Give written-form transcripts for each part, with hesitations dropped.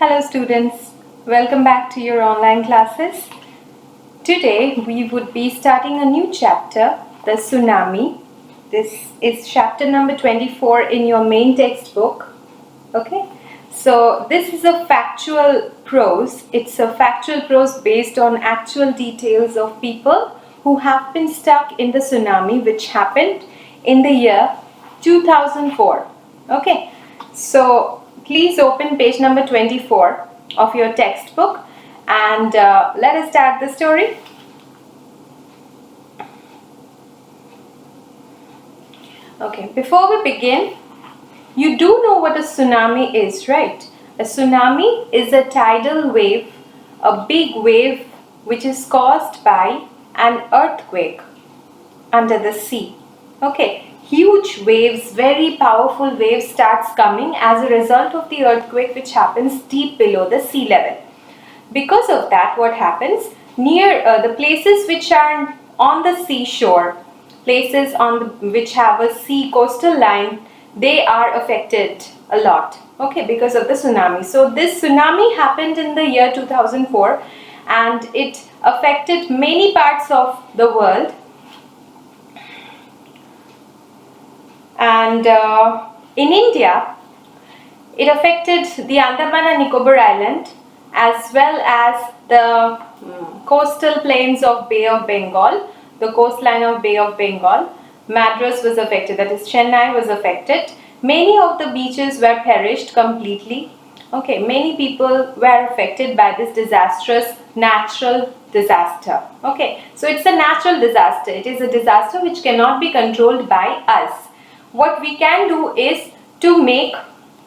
Hello students, welcome back to your online classes. Today we would be starting a new chapter, the Tsunami. This is chapter number 24 in your main textbook. Okay, so this is a factual prose. It's a factual prose based on actual details of people who have been stuck in the tsunami which happened in the year 2004. Okay, so please open page number 24 of your textbook and let us start the story. Okay, before we begin, you do know what a tsunami is, right? A tsunami is a tidal wave, a big wave which is caused by an earthquake under the sea. Okay, huge waves, very powerful waves starts coming as a result of the earthquake which happens deep below the sea level. Because of that, what happens? Near the places which are on the seashore, places which have a sea coastal line, they are affected a lot, okay, because of the tsunami. So this tsunami happened in the year 2004 and it affected many parts of the world. And in India, it affected the Andaman and Nicobar Island as well as the coastal plains of Bay of Bengal, the coastline of Bay of Bengal. Madras was affected, that is Chennai was affected. Many of the beaches were perished completely. Okay, many people were affected by this disastrous natural disaster. Okay, so it's a natural disaster. It is a disaster which cannot be controlled by us. What we can do is to make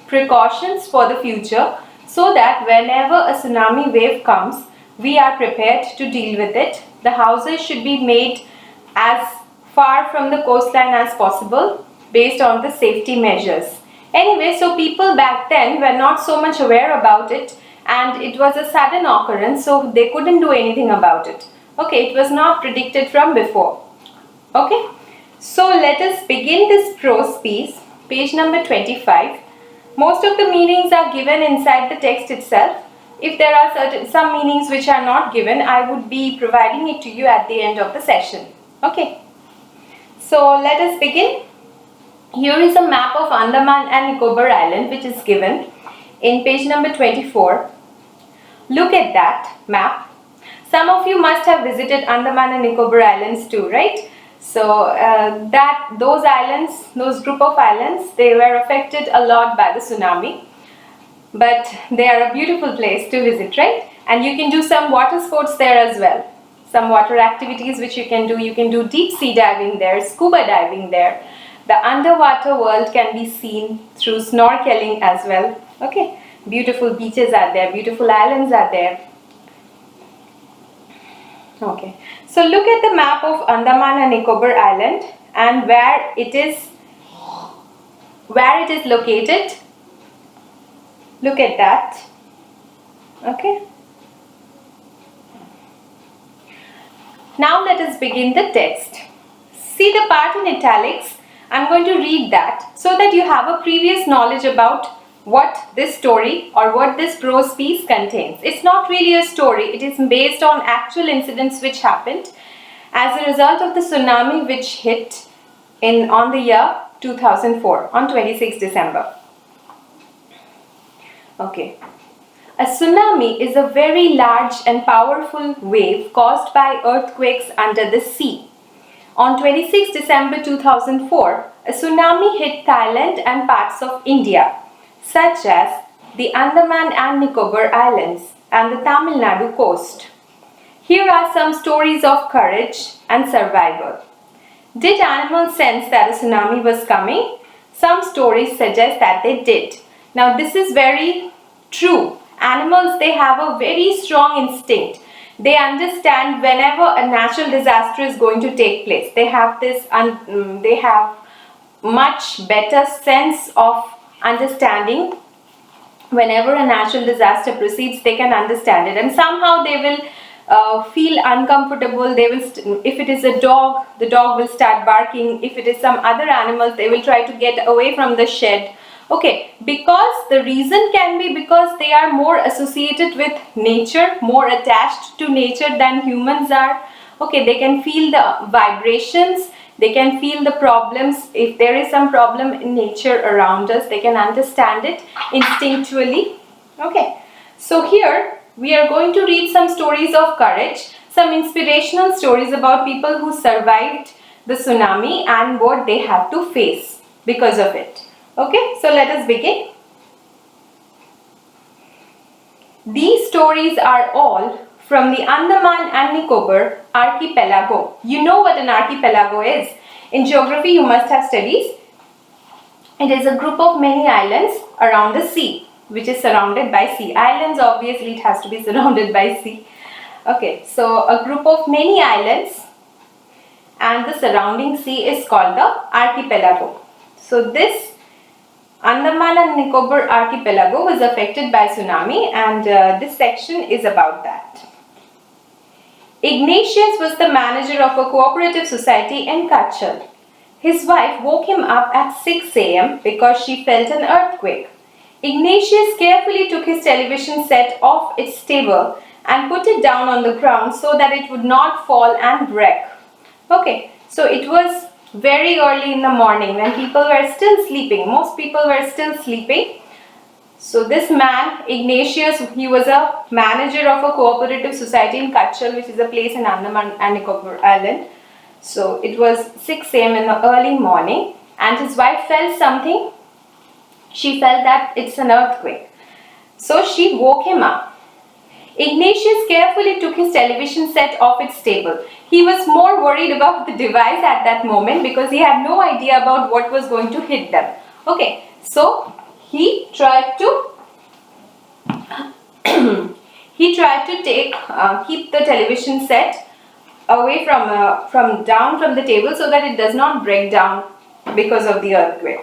precautions for the future so that whenever a tsunami wave comes, we are prepared to deal with it. The houses should be made as far from the coastline as possible based on the safety measures. Anyway, so people back then were not so much aware about it and it was a sudden occurrence, so they couldn't do anything about it. Okay, it was not predicted from before. Okay. So let us begin this prose piece, page number 25. Most of the meanings are given inside the text itself. If there are some meanings which are not given, I would be providing it to you at the end of the session. Okay. So let us begin. Here is a map of Andaman and Nicobar Island which is given in page number 24. Look at that map. Some of you must have visited Andaman and Nicobar Islands too, right? So those islands, those group of islands, they were affected a lot by the tsunami. But they are a beautiful place to visit, right? And you can do some water sports there as well. Some water activities which you can do. You can do deep sea diving there, scuba diving there. The underwater world can be seen through snorkeling as well. Okay, beautiful beaches are there, beautiful islands are there. Okay, so look at the map of Andaman and Nicobar Island and where it is located. Look at that. Okay. Now let us begin the text. See the part in italics. I'm going to read that so that you have a previous knowledge about what this story or what this prose piece contains. It's not really a story. It is based on actual incidents which happened as a result of the tsunami which hit on the year 2004 on 26 December. Okay. A tsunami is a very large and powerful wave caused by earthquakes under the sea. On 26 December 2004, a tsunami hit Thailand and parts of India, such as the Andaman and Nicobar Islands and the Tamil Nadu coast. Here are some stories of courage and survival. Did animals sense that a tsunami was coming? Some stories suggest that they did. Now this is very true. Animals, they have a very strong instinct. They understand whenever a natural disaster is going to take place. They have much better sense of understanding. Whenever a natural disaster proceeds, they can understand it, and somehow they will feel uncomfortable. They will, if it is a dog, the dog will start barking. If it is some other animals, they will try to get away from the shed. Okay, because the reason can be because they are more associated with nature, more attached to nature than humans are. Okay, they can feel the vibrations, they can feel the problems. If there is some problem in nature around us, they can understand it instinctually. Okay, so here we are going to read some stories of courage, some inspirational stories about people who survived the tsunami and what they had to face because of it. Okay, so let us begin. These stories are all from the Andaman and Nicobar archipelago. You know what an archipelago is. In geography, you must have studied. It is a group of many islands around the sea, which is surrounded by sea. Islands, obviously, it has to be surrounded by sea. Okay, so a group of many islands and the surrounding sea is called the archipelago. So this Andaman and Nicobar archipelago was affected by tsunami, and this section is about that. Ignatius was the manager of a cooperative society in Kachal. His wife woke him up at 6 a.m. because she felt an earthquake. Ignatius carefully took his television set off its stable and put it down on the ground so that it would not fall and break. Okay, so it was very early in the morning when people were still sleeping. Most people were still sleeping. So this man, Ignatius, he was a manager of a cooperative society in Kachal, which is a place in Andaman and Nicobar Island. So it was 6 a.m. in the early morning, and his wife felt something. She felt that it's an earthquake. So she woke him up. Ignatius carefully took his television set off its table. He was more worried about the device at that moment because he had no idea about what was going to hit them. Okay, so he tried to keep the television set away from the table so that it does not break down because of the earthquake.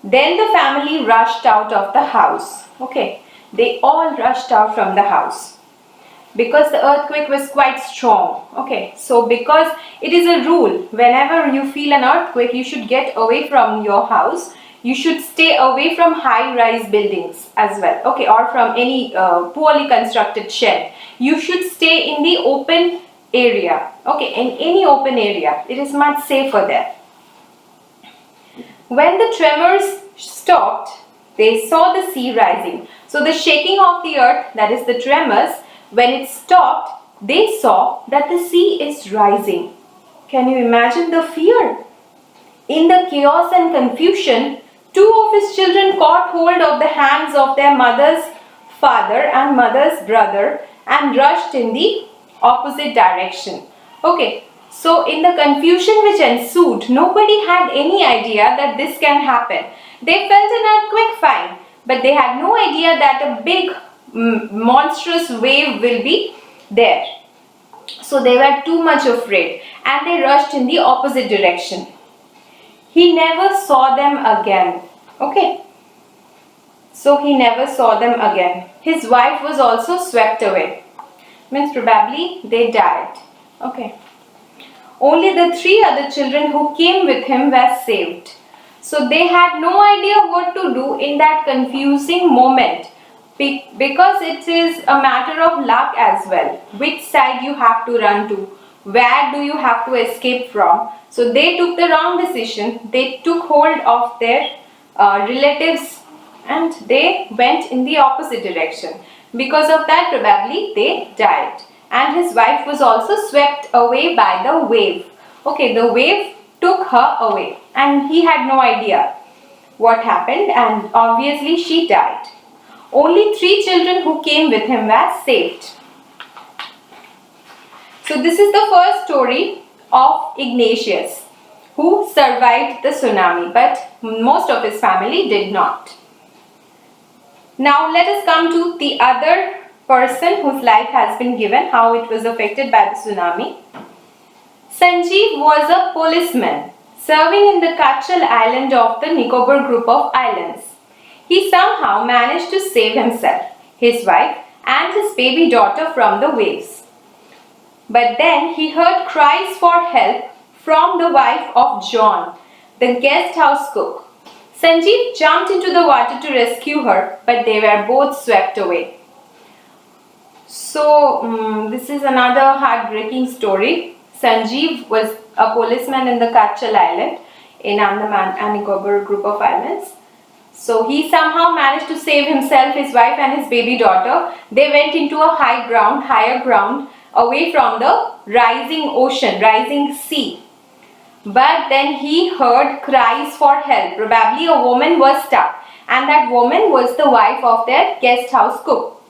Then the family rushed out of the house. Okay, they all rushed out from the house because the earthquake was quite strong. Okay, so because it is a rule, whenever you feel an earthquake, you should get away from your house. You should stay away from high-rise buildings as well. Okay, or from any poorly constructed shed. You should stay in the open area. Okay, in any open area. It is much safer there. When the tremors stopped, they saw the sea rising. So the shaking of the earth, that is the tremors, when it stopped, they saw that the sea is rising. Can you imagine the fear? In the chaos and confusion, two of his children caught hold of the hands of their mother's father and mother's brother and rushed in the opposite direction. Okay, so in the confusion which ensued, nobody had any idea that this can happen. They felt an earthquake, fine, but they had no idea that a big monstrous wave will be there. So they were too much afraid and they rushed in the opposite direction. He never saw them again. Okay. So he never saw them again. His wife was also swept away. Means probably they died. Okay. Only the three other children who came with him were saved. So they had no idea what to do in that confusing moment. Because it is a matter of luck as well. Which side you have to run to? Where do you have to escape from? So they took the wrong decision. They took hold of their relatives and they went in the opposite direction. Because of that, probably they died. And his wife was also swept away by the wave. Okay, the wave took her away and he had no idea what happened, and obviously she died. Only 3 children who came with him were saved. So this is the first story of Ignatius, who survived the tsunami, but most of his family did not. Now let us come to the other person whose life has been given, how it was affected by the tsunami. Sanjeev was a policeman serving in the Kachal island of the Nicobar group of islands. He somehow managed to save himself, his wife and his baby daughter from the waves. But then he heard cries for help from the wife of John, the guest house cook. Sanjeev jumped into the water to rescue her, but they were both swept away. So, this is another heartbreaking story. Sanjeev was a policeman in the Kachal Island in Andaman and Nicobar group of islands. So he somehow managed to save himself, his wife and his baby daughter. They went into a higher ground, away from the rising ocean, rising sea. But then he heard cries for help. Probably a woman was stuck, and that woman was the wife of their guest house cook.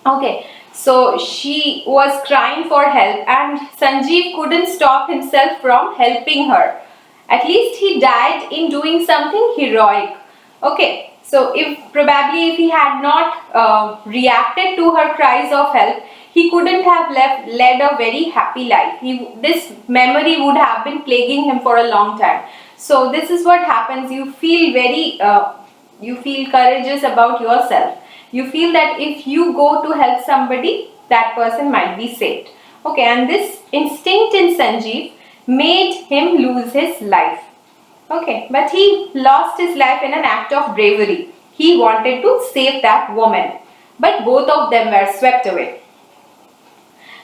Okay, so she was crying for help, and Sanjeev couldn't stop himself from helping her. At least he died in doing something heroic. Okay, so if he had not reacted to her cries of help, he couldn't have led a very happy life. This memory would have been plaguing him for a long time. So this is what happens. You feel courageous about yourself. You feel that if you go to help somebody, that person might be saved. Okay, and this instinct in Sanjeev made him lose his life. Okay, but he lost his life in an act of bravery. He wanted to save that woman, but both of them were swept away.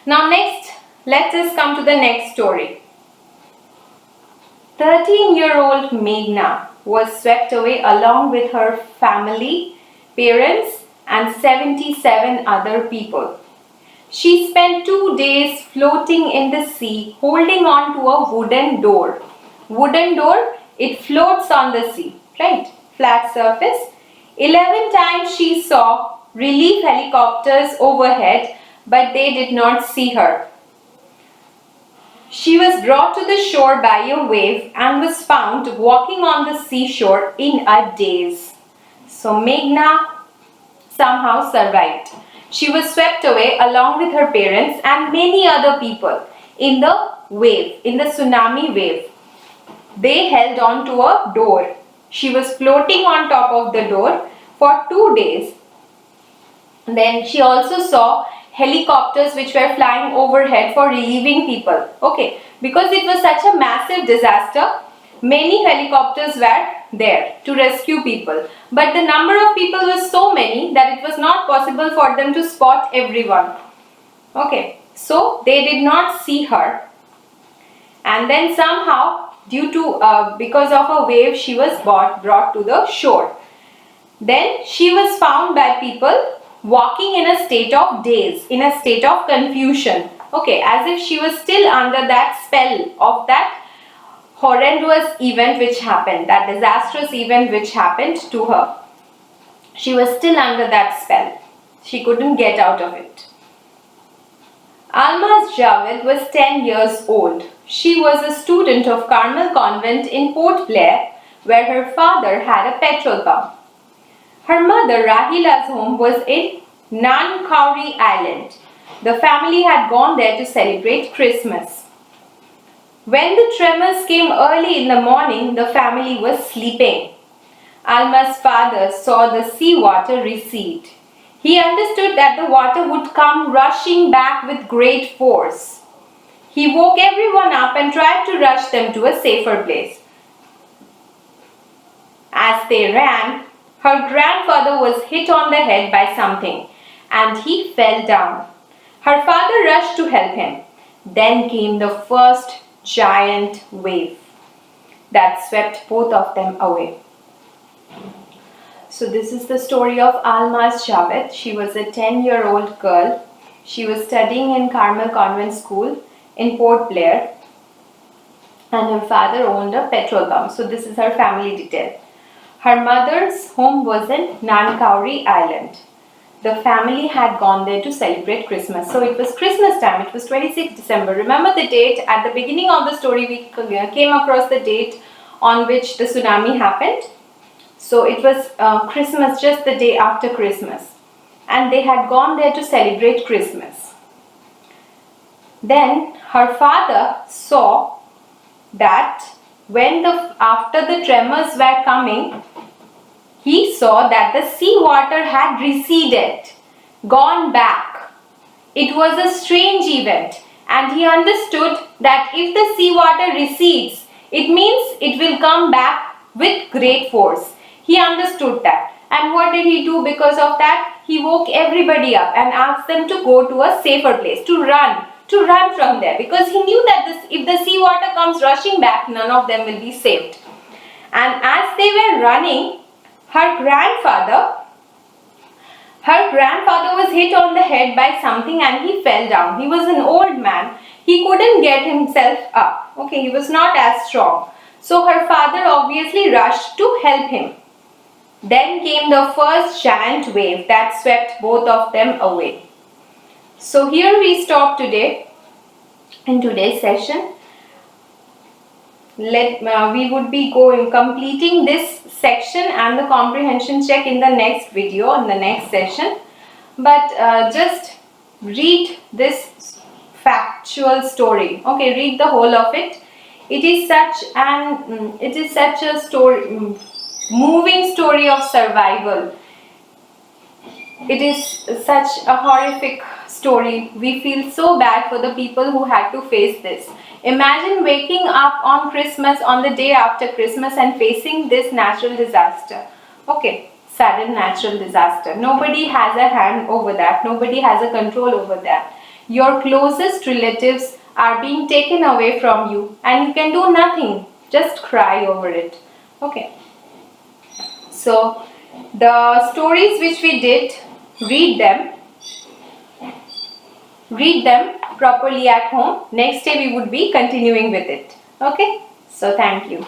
Now next, let us come to the next story. 13-year-old Meghna was swept away along with her family, parents, and 77 other people. She spent 2 days floating in the sea, holding on to a wooden door. Wooden door, it floats on the sea, right? Flat surface. 11 times she saw relief helicopters overhead, but they did not see her. She was brought to the shore by a wave and was found walking on the seashore in a daze. So Meghna somehow survived. She was swept away along with her parents and many other people in the wave, in the tsunami wave. They held on to a door. She was floating on top of the door for 2 days. Then she also saw helicopters which were flying overhead for relieving people. Okay, because it was such a massive disaster, many helicopters were there to rescue people. But the number of people was so many that it was not possible for them to spot everyone. Okay, so they did not see her. And then somehow, because of a wave, she was brought to the shore. Then she was found by people walking in a state of daze, in a state of confusion. Okay, as if she was still under that spell of that horrendous event which happened, that disastrous event which happened to her. She was still under that spell. She couldn't get out of it. Almaz Javed was 10 years old. She was a student of Carmel Convent in Port Blair, where her father had a petrol pump. Her mother, Rahila's home, was in Nankauri Island. The family had gone there to celebrate Christmas. When the tremors came early in the morning, the family was sleeping. Alma's father saw the seawater recede. He understood that the water would come rushing back with great force. He woke everyone up and tried to rush them to a safer place. As they ran, her grandfather was hit on the head by something and he fell down. Her father rushed to help him. Then came the first giant wave that swept both of them away. So this is the story of Almaz Javed. She was a 10-year-old girl. She was studying in Carmel Convent School in Port Blair, and her father owned a petrol pump. So this is her family detail. Her mother's home was in Nankauri Island. The family had gone there to celebrate Christmas. So it was Christmas time. It was 26th December. Remember the date? At the beginning of the story, we came across the date on which the tsunami happened. So it was Christmas, just the day after Christmas. And they had gone there to celebrate Christmas. Then her father saw that after the tremors were coming, he saw that the seawater had receded, gone back. It was a strange event, and he understood that if the seawater recedes, it means it will come back with great force. He understood that. And what did he do because of that? He woke everybody up and asked them to go to a safer place, to run from there, because he knew that if the sea water comes rushing back, none of them will be saved. And as they were running, her grandfather was hit on the head by something and he fell down. He was an old man. He couldn't get himself up. Okay, he was not as strong. So her father obviously rushed to help him. Then came the first giant wave that swept both of them away. So here we stop today in today's session. We would be completing this section and the comprehension check in the next video, in the next session. But just read this factual story. Okay, read the whole of it. It is such a story, moving story of survival. It is such a horrific story. We feel so bad for the people who had to face this. Imagine waking up on Christmas, on the day after Christmas, and facing this natural disaster. Okay, sudden natural disaster. Nobody has a hand over that. Nobody has a control over that. Your closest relatives are being taken away from you and you can do nothing. Just cry over it. Okay. So, the stories which we did, read them properly at home. Next day we would be continuing with it. Okay. So, thank you.